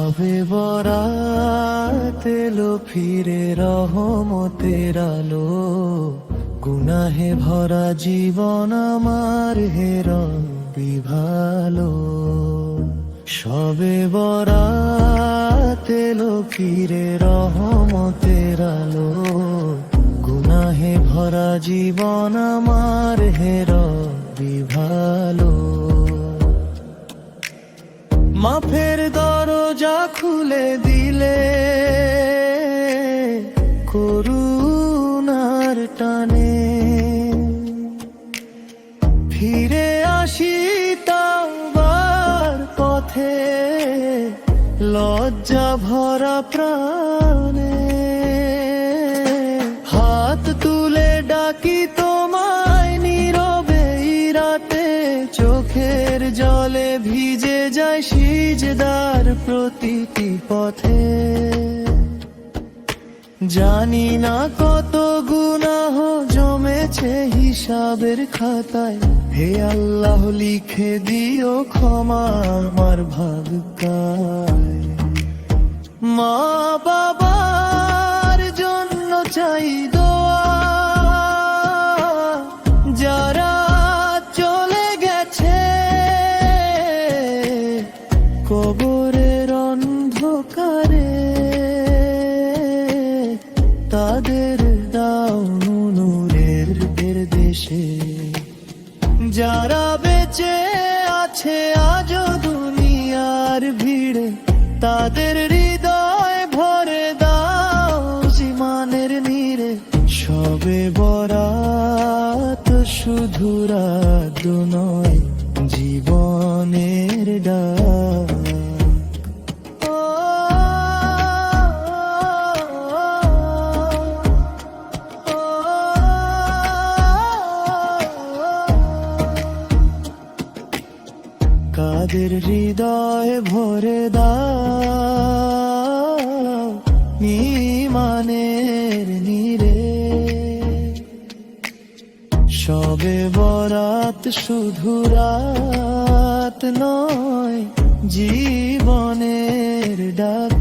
সবে বরাত এলো ফিরে রহমতের আলো, গুনাহে ভরা জীবন আমার হে রব্বি ভালো। সবে বরাত এলো ফিরে রহমতের আলো, গুনাহে ভরা জীবন আমার হে রব্বি ভালো। মাফের দরজা খুলে দিলে করুণার টানে, ফিরে আসি তাওবার পথে লজ্জা ভরা প্রাণে। হাত তুলে ডাকি তোমায় নীরবে রাতে, চোখের জলে ভিজে যায় সিজদার প্রতিটি পথে। জানি না কত গুনাহ জমেছে হিসাবের খাতায়, হে আল্লাহ লিখে দিও ক্ষমা আমার ভাগ্যায়। মা বাবার জন্য চাই দোয়া, যারা চলে গেছে কবরের অন্ধকারে, তাদের দাও নূরের দেশে। যারা বেঁচে আছে আজও দুনিয়ার ভিড়ে, তাদের হৃদয় ভরে দাও ঈমানের নীড়ে। সবে বরাত শুধু রাত নয়, জীবনের ডাক। কাদের হৃদয় ভরে দাও ঈমানের নীড়ে। সবে বরাত শুধু রাত নয়, জীবনের ডাক।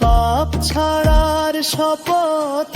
পাপ ছাড়ার শপথ